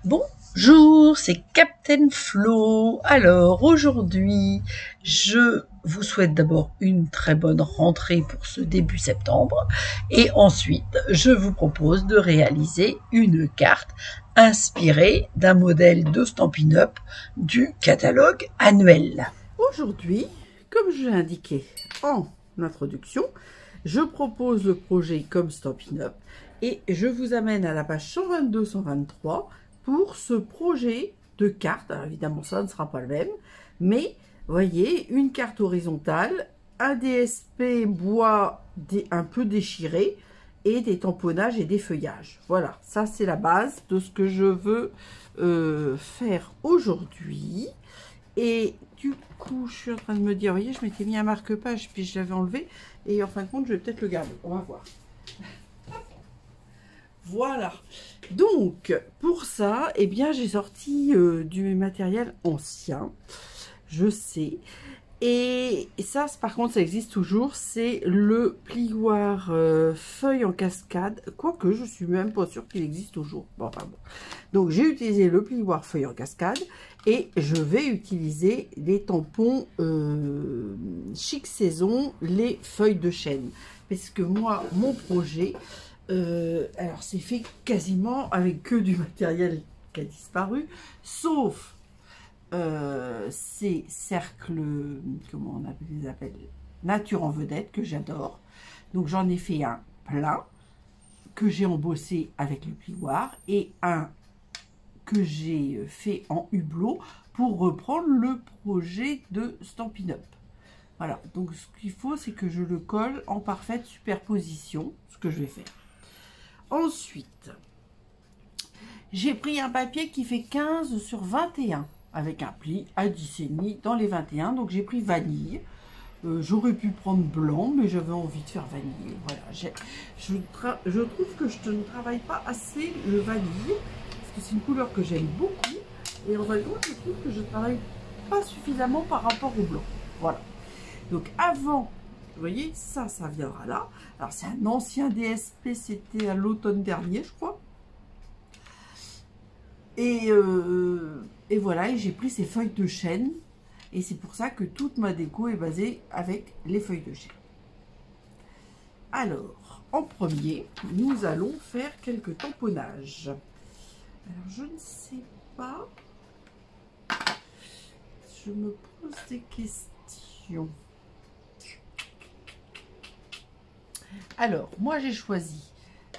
Bonjour, c'est Captain Flo. Alors aujourd'hui, je vous souhaite d'abord une très bonne rentrée pour ce début septembre et ensuite, je vous propose de réaliser une carte inspirée d'un modèle de Stampin' Up du catalogue annuel. Aujourd'hui, comme je l'ai indiqué en introduction, je propose le projet comme Stampin' Up et je vous amène à la page 122-123 pour ce projet de carte. Alors évidemment, ça ne sera pas le même, mais voyez, une carte horizontale, un DSP bois un peu déchiré et des tamponnages et des feuillages. Voilà, ça c'est la base de ce que je veux faire aujourd'hui. Et du coup, je suis en train de me dire, vous voyez, je m'étais mis un marque-page, puis je l'avais enlevé. Et en fin de compte, je vais peut-être le garder. On va voir. Voilà. Donc, pour ça, eh bien, j'ai sorti du matériel ancien. Je sais. Et ça, par contre, ça existe toujours. C'est le plioir feuille en cascade. Quoique, je suis même pas sûre qu'il existe toujours. Bon, enfin bon. Donc, j'ai utilisé le plioir feuille en cascade. Et je vais utiliser les tampons Chic Saison, les feuilles de chêne. Parce que moi, mon projet, alors c'est fait quasiment avec que du matériel qui a disparu, sauf ces cercles, comment on les appelle, nature en vedette, que j'adore. Donc j'en ai fait un plein, que j'ai embossé avec le plioir, et un que j'ai fait en hublot pour reprendre le projet de Stampin' Up. Voilà, donc ce qu'il faut, c'est que je le colle en parfaite superposition, ce que je vais faire. Ensuite, j'ai pris un papier qui fait 15 sur 21, avec un pli à 10,5 dans les 21, donc j'ai pris vanille. J'aurais pu prendre blanc, mais j'avais envie de faire vanille. Voilà, je trouve que je ne travaille pas assez le vanille, parce que c'est une couleur que j'aime beaucoup. Et en fin de compte, je trouve que je ne travaille pas suffisamment par rapport au blanc. Voilà. Donc avant, vous voyez, ça viendra là. Alors c'est un ancien DSP, c'était à l'automne dernier, je crois. Et voilà, et j'ai pris ces feuilles de chêne. Et c'est pour ça que toute ma déco est basée avec les feuilles de chêne. Alors, en premier, nous allons faire quelques tamponnages. Alors, je ne sais pas. Je me pose des questions. Alors, moi, j'ai choisi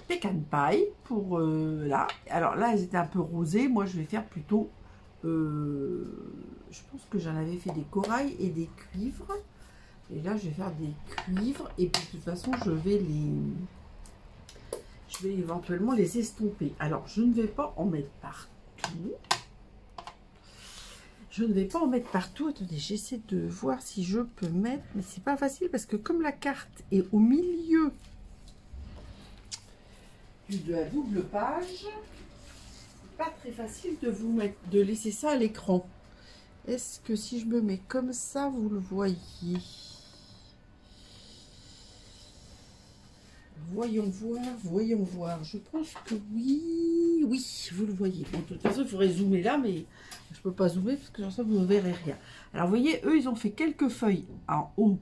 Pecan Pie pour là. Alors là, elles étaient un peu rosées. Moi, je vais faire plutôt... je pense que j'en avais fait des corails et des cuivres. Et là, je vais faire des cuivres. Et puis, de toute façon, je vais éventuellement les estomper. Alors, je ne vais pas en mettre partout. Je ne vais pas en mettre partout. Attendez, j'essaie de voir si je peux mettre. Mais c'est pas facile parce que comme la carte est au milieu de la double page, c'est pas très facile de laisser ça à l'écran. Est-ce que si je me mets comme ça, vous le voyez? Voyons voir. Je pense que oui, vous le voyez. Bon, de toute façon, il faudrait zoomer là, mais je peux pas zoomer parce que ça, vous ne verrez rien. Alors, vous voyez, eux, ils ont fait quelques feuilles en haut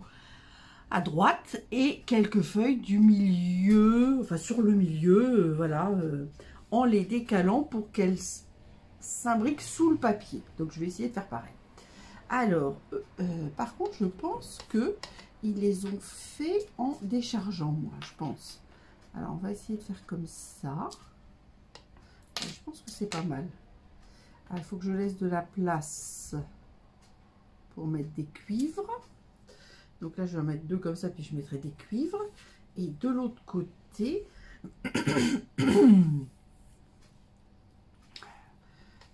à droite et quelques feuilles du milieu, enfin sur le milieu, voilà, en les décalant pour qu'elles s'imbriquent sous le papier. Donc, je vais essayer de faire pareil. Alors, par contre, je pense que ils les ont fait en déchargeant, moi, je pense. Alors, on va essayer de faire comme ça. Je pense que c'est pas mal. Alors, il faut que je laisse de la place pour mettre des cuivres. Donc là, je vais en mettre deux comme ça, puis je mettrai des cuivres. Et de l'autre côté,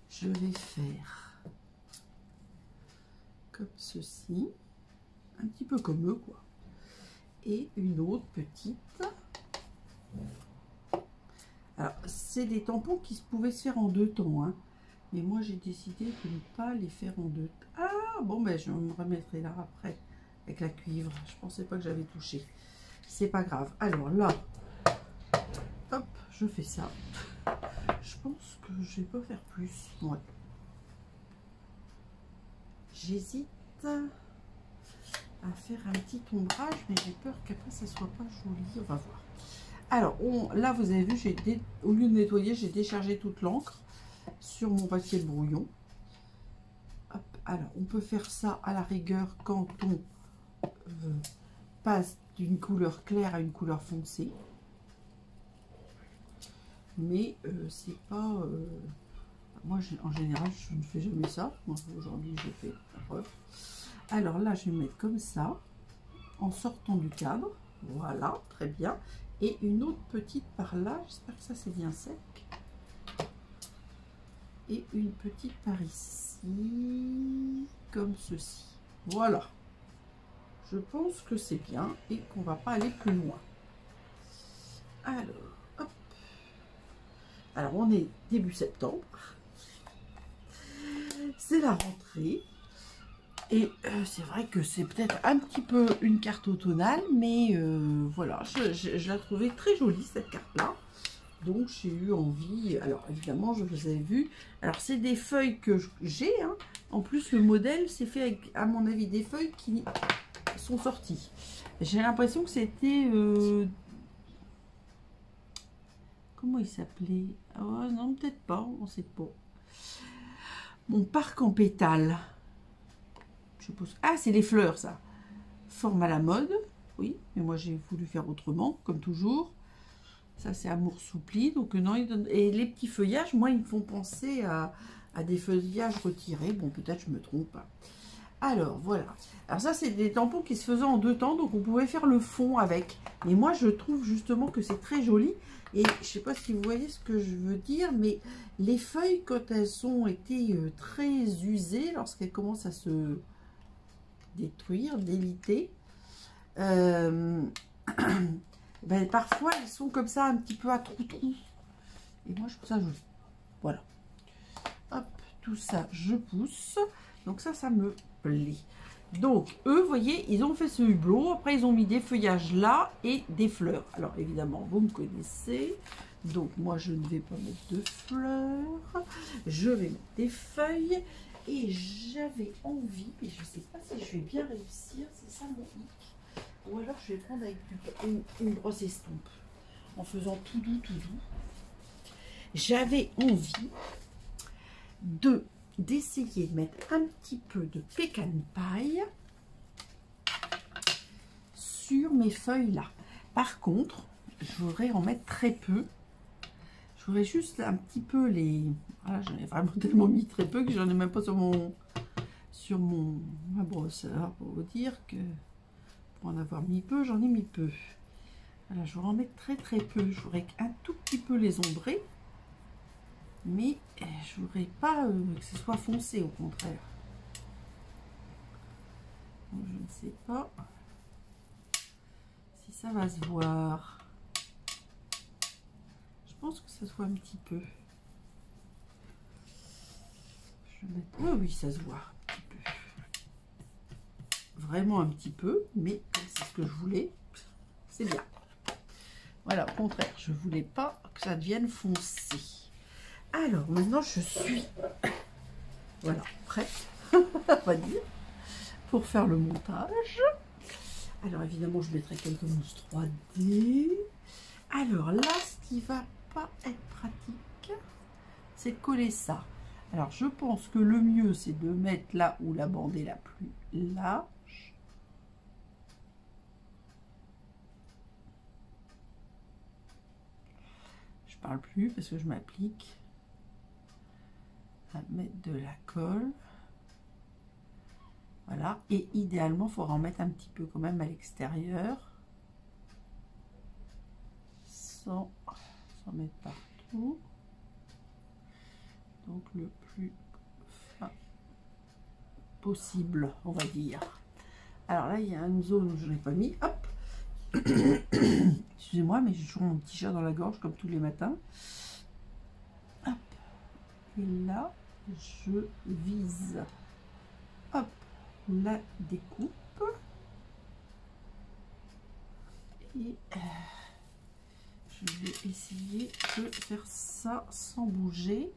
je vais faire comme ceci. Un petit peu comme eux, quoi. Et une autre petite. Alors, c'est des tampons qui pouvaient se faire en deux temps, hein. Mais moi, j'ai décidé de ne pas les faire en deux temps. Ah, bon, ben, je me remettrai là après, avec la cuivre. Je pensais pas que j'avais touché. C'est pas grave. Alors là, hop, je fais ça. je pense que je vais pas faire plus. Ouais. J'hésite à faire un petit ombrage, mais j'ai peur qu'après ça soit pas joli. On va voir. Alors, là, vous avez vu, au lieu de nettoyer, j'ai déchargé toute l'encre sur mon papier de brouillon. Hop, alors, on peut faire ça à la rigueur quand on passe d'une couleur claire à une couleur foncée. Mais c'est pas... moi, en général, je ne fais jamais ça. Aujourd'hui, je fais la preuve. Alors là, je vais mettre comme ça, en sortant du cadre. Voilà, très bien. Et une autre petite par là. J'espère que ça, c'est bien sec. Et une petite par ici, comme ceci. Voilà. Je pense que c'est bien et qu'on va pas aller plus loin. Alors, hop. Alors, on est début septembre. C'est la rentrée. Et c'est vrai que c'est peut-être un petit peu une carte automnale, mais voilà, je la trouvais très jolie cette carte-là. Donc j'ai eu envie, alors évidemment je vous ai vu, alors c'est des feuilles que j'ai, hein. En plus le modèle c'est fait avec, à mon avis, des feuilles qui sont sorties. J'ai l'impression que c'était, comment il s'appelait? Oh non, peut-être pas, on sait pas. Mon parc en pétales. Je suppose. Ah, c'est les fleurs, ça. Forme à la mode, oui, mais moi j'ai voulu faire autrement, comme toujours. Ça, c'est amour soupli. Donc, non, et les petits feuillages, moi, ils me font penser à des feuillages retirés. Bon, peut-être je me trompe. Alors, voilà. Alors, ça, c'est des tampons qui se faisaient en 2 temps. Donc, on pouvait faire le fond avec. Mais moi, je trouve justement que c'est très joli. Et je ne sais pas si vous voyez ce que je veux dire, mais les feuilles, quand elles ont été très usées, lorsqu'elles commencent à se détruire, déliter, ben, parfois elles sont comme ça un petit peu à trou-trou. Et moi je trouve ça joli. Voilà. Hop, tout ça je pousse. Donc ça me plaît. Donc eux, vous voyez, ils ont fait ce hublot. Après ils ont mis des feuillages là et des fleurs. Alors évidemment, vous me connaissez. Donc moi je ne vais pas mettre de fleurs. Je vais mettre des feuilles. Et j'avais envie, et je ne sais pas si je vais bien réussir, c'est ça mon hic. Ou alors je vais prendre avec une brosse estompe, en faisant tout doux, tout doux. J'avais envie d'essayer de mettre un petit peu de pecan pie sur mes feuilles là. Par contre, je voudrais en mettre très peu. Je voudrais juste un petit peu les... Ah, j'en ai vraiment tellement mis très peu que j'en ai même pas sur ma brosseur, pour vous dire que pour en avoir mis peu, j'en ai mis peu. Voilà, je voudrais en mettre très très peu. Je voudrais un tout petit peu les ombrer, mais je voudrais pas que ce soit foncé, au contraire. Donc, je ne sais pas si ça va se voir. Je pense que ça soit un petit peu. Je vais mettre... Oh oui, ça se voit un petit peu. Vraiment un petit peu, mais c'est ce que je voulais. C'est bien. Voilà, au contraire, je voulais pas que ça devienne foncé. Alors, maintenant, je suis... Voilà, prête, on va dire, pour faire le montage. Alors, évidemment, je mettrai quelques mousses 3D. Alors, là, ce qui va pas être pratique, c'est de coller ça. Alors, je pense que le mieux, c'est de mettre là où la bande est la plus large. Je parle plus parce que je m'applique à mettre de la colle. Voilà. Et idéalement, il faudra en mettre un petit peu quand même à l'extérieur. Sans mettre partout. Donc le plus fin possible, on va dire. Alors là, il y a une zone où je n'ai pas mis. Hop. Excusez-moi, mais j'ai toujours mon petit chat dans la gorge comme tous les matins. Hop. Et là, je vise. Hop. La découpe. Et je vais essayer de faire ça sans bouger.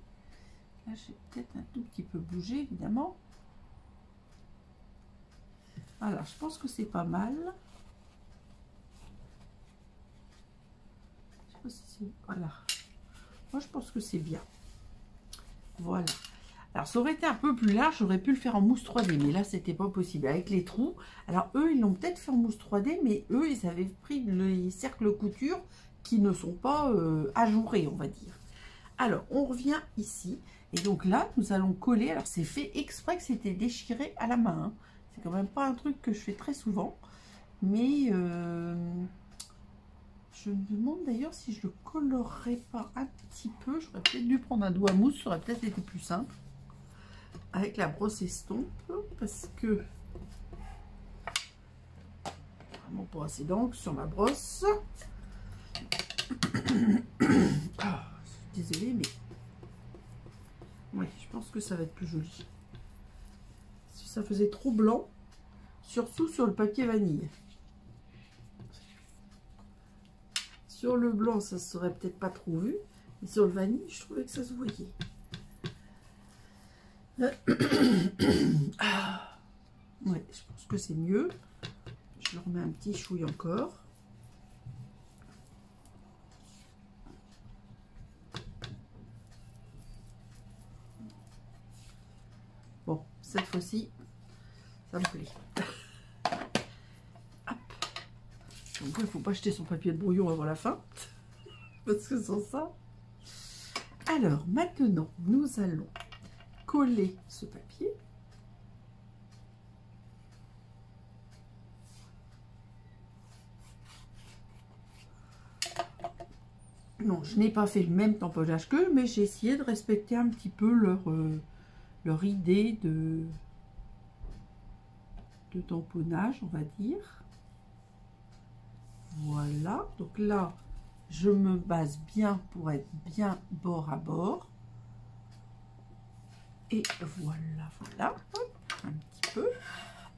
Là, j'ai peut-être un tout petit peu bougé, évidemment. Voilà, je pense que c'est pas mal. Je sais pas si c'est... Voilà. Moi, je pense que c'est bien. Voilà. Alors, ça aurait été un peu plus large, j'aurais pu le faire en mousse 3D, mais là, c'était pas possible. Avec les trous, alors eux, ils l'ont peut-être fait en mousse 3D, mais eux, ils avaient pris les cercles couture qui ne sont pas ajourés, on va dire. Alors, on revient ici. Et donc là, nous allons coller. Alors, c'est fait exprès que c'était déchiré à la main. Hein. C'est quand même pas un truc que je fais très souvent. Mais je me demande d'ailleurs si je le colorerais pas un petit peu. J'aurais peut-être dû prendre un doigt mousse. Ça aurait peut-être été plus simple. Avec la brosse estompe. Parce que... Vraiment pas assez d'encre sur ma brosse. Ah, désolée, mais... Oui, je pense que ça va être plus joli. Si ça faisait trop blanc, surtout sur le papier vanille. Sur le blanc, ça se serait peut-être pas trop vu. Mais sur le vanille, je trouvais que ça se voyait. Ah. Ouais, je pense que c'est mieux. Je le remets un petit chouille encore. Bon, cette fois-ci, ça me plaît. Hop. Donc, il ne faut pas jeter son papier de brouillon avant la fin. Parce que sans ça... Alors, maintenant, nous allons coller ce papier. Non, je n'ai pas fait le même tamponnage qu'eux, mais j'ai essayé de respecter un petit peu leur idée de tamponnage, on va dire. Voilà, donc là, je me base bien pour être bien bord à bord. Et voilà, voilà, hop, un petit peu,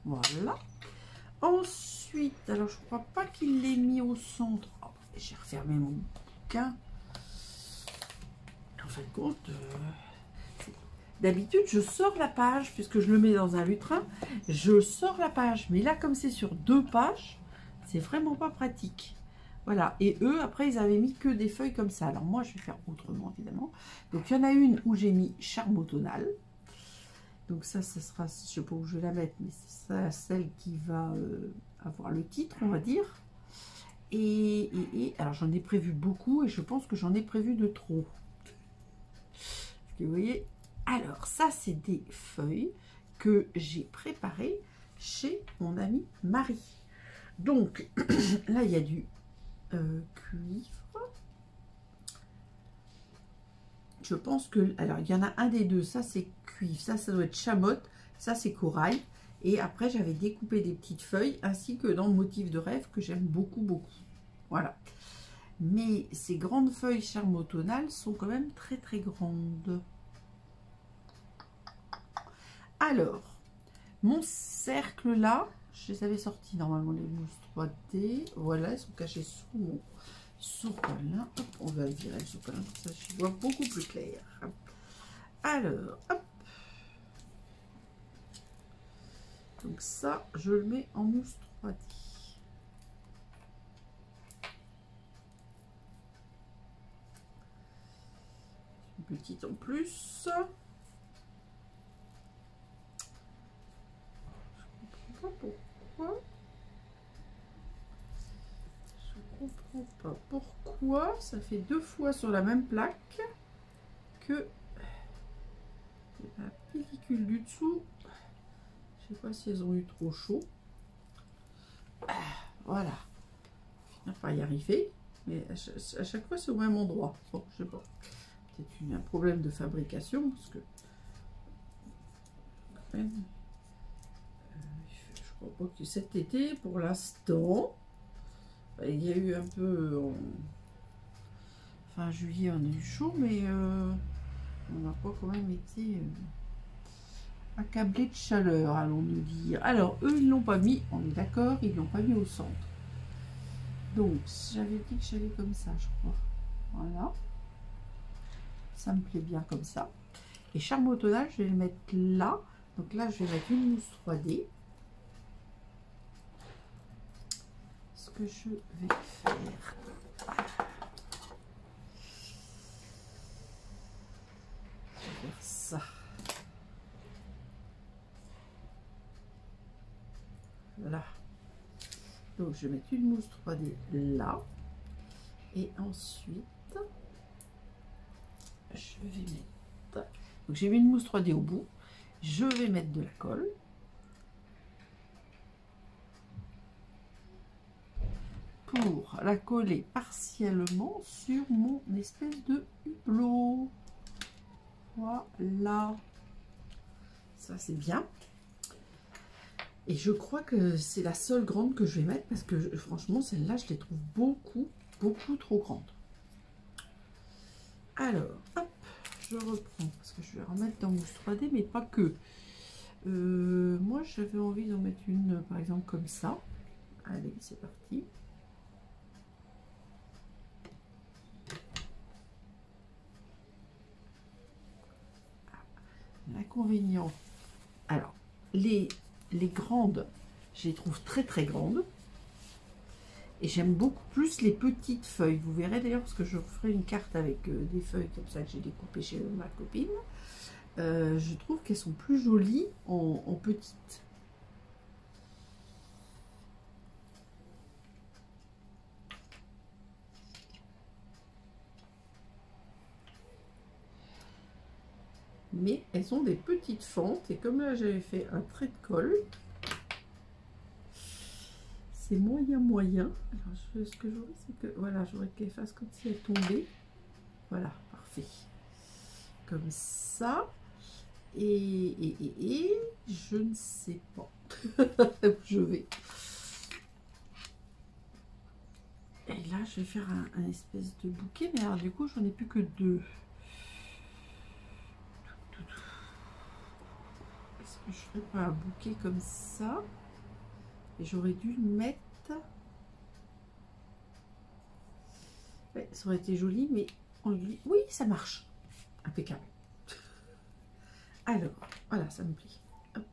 voilà. Ensuite, alors je crois pas qu'il l'ait mis au centre. Oh, j'ai refermé mon bouquin. En fin de compte, d'habitude, je sors la page, puisque je le mets dans un lutrin, je sors la page. Mais là, comme c'est sur 2 pages, c'est vraiment pas pratique. Voilà, et eux, après, ils avaient mis que des feuilles comme ça. Alors moi, je vais faire autrement, évidemment. Donc, il y en a une où j'ai mis charme automnal. Donc ça sera, je sais pas où je vais la mettre, mais c'est ça, celle qui va avoir le titre, on va dire. Et alors, j'en ai prévu beaucoup, et je pense que j'en ai prévu de trop. Parce que vous voyez, alors, ça, c'est des feuilles que j'ai préparées chez mon amie Marie. Donc, là, il y a du cuivre. Je pense que... Alors, il y en a un des deux. Ça, c'est cuivre. Ça doit être chamotte. Ça, c'est corail. Et après, j'avais découpé des petites feuilles, ainsi que dans le motif de rêve, que j'aime beaucoup, beaucoup. Voilà. Mais ces grandes feuilles charme automnal sont quand même très, très grandes. Alors, mon cercle là, je les avais sortis normalement les mousses 3D. Voilà, elles sont cachées sous mon sopalin. Hop, on va virer le sopalin, comme ça je vois beaucoup plus clair. Alors, hop. Donc ça, je le mets en mousse 3D. Une petite en plus. Pourquoi je comprends pas pourquoi ça fait 2 fois sur la même plaque que la pellicule du dessous. Je sais pas si elles ont eu trop chaud. Voilà, je vais pas y arriver, mais à chaque fois c'est au même endroit. Bon, je sais pas, peut-être un problème de fabrication parce que quand même, je crois pas que cet été, pour l'instant, il y a eu un peu fin juillet, on a eu chaud, mais on n'a pas quand même été accablé de chaleur, allons-nous dire. Alors, eux, ils l'ont pas mis, on est d'accord, ils l'ont pas mis au centre. Donc, j'avais dit que j'allais comme ça, je crois. Voilà. Ça me plaît bien comme ça. Et charme automnal, je vais le mettre là. Donc là, je vais mettre une mousse 3D. Ce que je vais faire. Je vais faire ça. Voilà. Donc je vais mettre une mousse 3D là. Et ensuite, je vais mettre... Donc j'ai mis une mousse 3D au bout. Je vais mettre de la colle. Pour la coller partiellement sur mon espèce de hublot. Voilà. Ça c'est bien. Et je crois que c'est la seule grande que je vais mettre parce que franchement celle-là je les trouve beaucoup trop grandes. Alors, hop, je reprends parce que je vais remettre dans mousse 3D mais pas que. Moi j'avais envie d'en mettre une par exemple comme ça. Allez, c'est parti. L'inconvénient, alors les grandes, je les trouve très grandes et j'aime beaucoup plus les petites feuilles. Vous verrez d'ailleurs parce que je ferai une carte avec des feuilles comme ça que j'ai découpées chez ma copine. Je trouve qu'elles sont plus jolies en petites. Mais elles ont des petites fentes et comme là j'avais fait un trait de colle, c'est moyen. Alors ce que j'aurais, c'est que voilà, j'aurais qu'elle fasse comme si elle tombait. Voilà, parfait. Comme ça. Et je ne sais pas où je vais. Et là je vais faire un espèce de bouquet, mais alors du coup j'en ai plus que deux. Est-ce que je ferais pas un bouquet comme ça? Et j'aurais dû le mettre. Ouais, ça aurait été joli, mais on lui... Oui, ça marche. Impeccable. Alors, voilà, ça me plaît. Hop.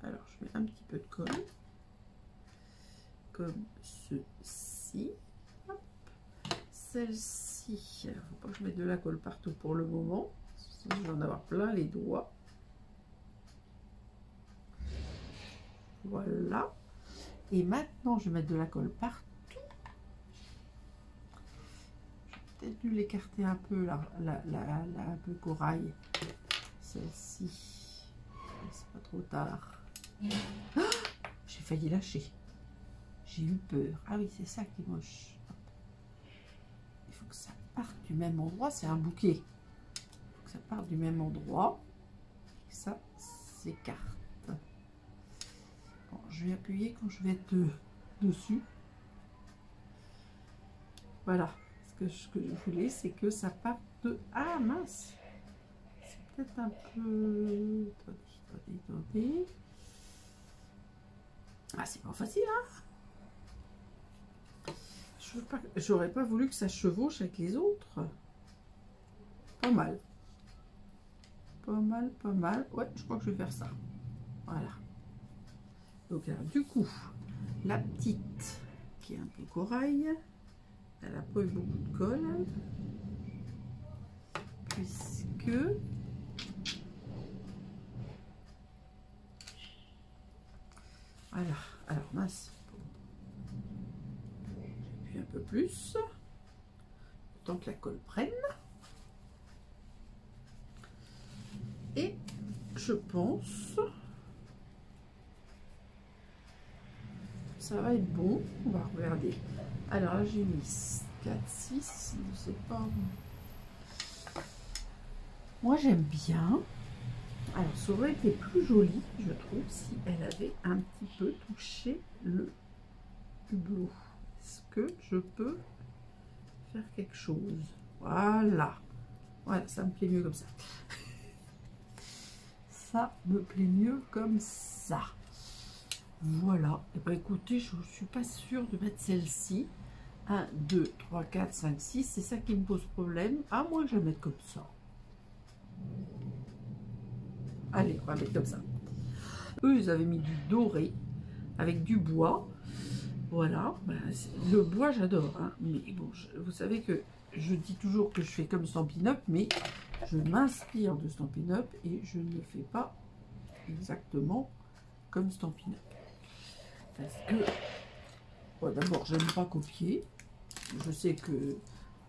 Alors, je mets un petit peu de colle. Comme ceci. Hop. Celle-ci. Il ne faut pas que je mette de la colle partout pour le moment. Sinon, je vais en avoir plein les doigts. Voilà. Et maintenant, je vais mettre de la colle partout. J'ai peut-être dû l'écarter un peu, là, un peu corail. Celle-ci. C'est pas trop tard. Ah, j'ai failli lâcher. J'ai eu peur. Ah oui, c'est ça qui est moche. Il faut que ça parte du même endroit. C'est un bouquet. Il faut que ça parte du même endroit. Et que ça s'écarte. Bon, je vais appuyer quand je vais être dessus. Voilà. Ce que je voulais, c'est que ça parte de... Ah mince! C'est peut-être un peu... Attendez. Ah, c'est pas facile, hein? J'aurais pas voulu que ça chevauche avec les autres. Pas mal. Pas mal. Ouais, je crois que je vais faire ça. Voilà. Donc, alors, du coup, la petite qui est un peu corail, elle n'a pas eu beaucoup de colle. Puisque... Voilà. Alors, mince. J'appuie un peu plus. Tant que la colle prenne. Et je pense... ça va être bon. On va regarder. Alors là, j'ai mis 4, 6. Je sais pas. Moi, j'aime bien. Alors, ça aurait été plus joli, je trouve, si elle avait un petit peu touché le hublot. Est-ce que je peux faire quelque chose? Voilà. Voilà, ça me plaît mieux comme ça. Ça me plaît mieux comme ça. Voilà. Et bien, écoutez, je ne suis pas sûre de mettre celle-ci. 1, 2, 3, 4, 5, 6. C'est ça qui me pose problème. Ah, moi, je vais mettre comme ça. Allez, on va mettre comme ça. Eux, ils avaient mis du doré avec du bois. Voilà. Ben, le bois, j'adore. Hein. Mais bon, vous savez que je dis toujours que je fais comme Stampin' Up, mais je m'inspire de Stampin' Up et je ne fais pas exactement comme Stampin' Up. Parce que, bon, d'abord, j'aime pas copier. Je sais que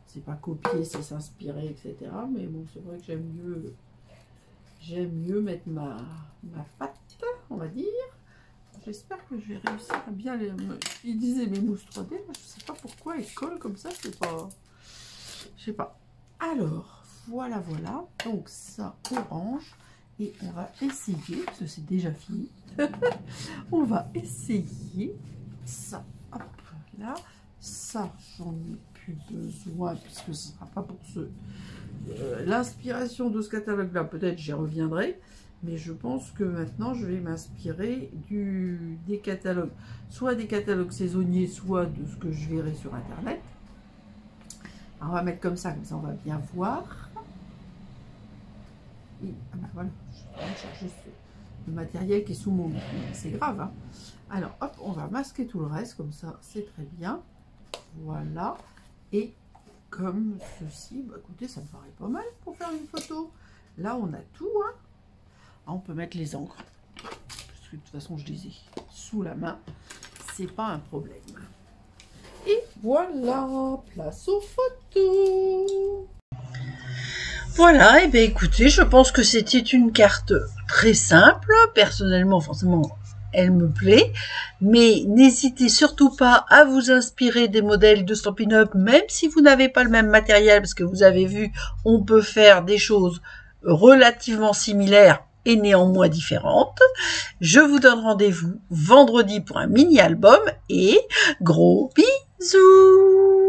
c'est pas copier, c'est s'inspirer, etc. Mais bon, c'est vrai que j'aime mieux mettre ma patte, on va dire. J'espère que je vais réussir à bien utiliser mes mousses 3D. Je sais pas pourquoi elles collent comme ça, c'est pas... Je sais pas. Alors, voilà. Donc ça, orange. Et on va essayer, parce que c'est déjà fini. On va essayer ça. Hop, là. Ça, j'en ai plus besoin, puisque ce ne sera pas pour ce... L'inspiration de ce catalogue-là, peut-être j'y reviendrai. Mais je pense que maintenant, je vais m'inspirer des catalogues. Soit des catalogues saisonniers, soit de ce que je verrai sur Internet. Alors, on va mettre comme ça on va bien voir. Et, ah ben voilà, je vais chercher le matériel qui est sous mon lit. C'est grave, hein. Alors, hop, on va masquer tout le reste, comme ça, c'est très bien. Voilà. Et comme ceci, bah, écoutez, ça me paraît pas mal pour faire une photo. Là, on a tout, hein. Ah, on peut mettre les encres. Parce que de toute façon, je les ai sous la main. C'est pas un problème. Et voilà, place aux photos. Voilà, et bien écoutez, je pense que c'était une carte très simple. Personnellement, forcément, elle me plaît. Mais n'hésitez surtout pas à vous inspirer des modèles de Stampin' Up, même si vous n'avez pas le même matériel, parce que vous avez vu, on peut faire des choses relativement similaires et néanmoins différentes. Je vous donne rendez-vous vendredi pour un mini-album et gros bisous!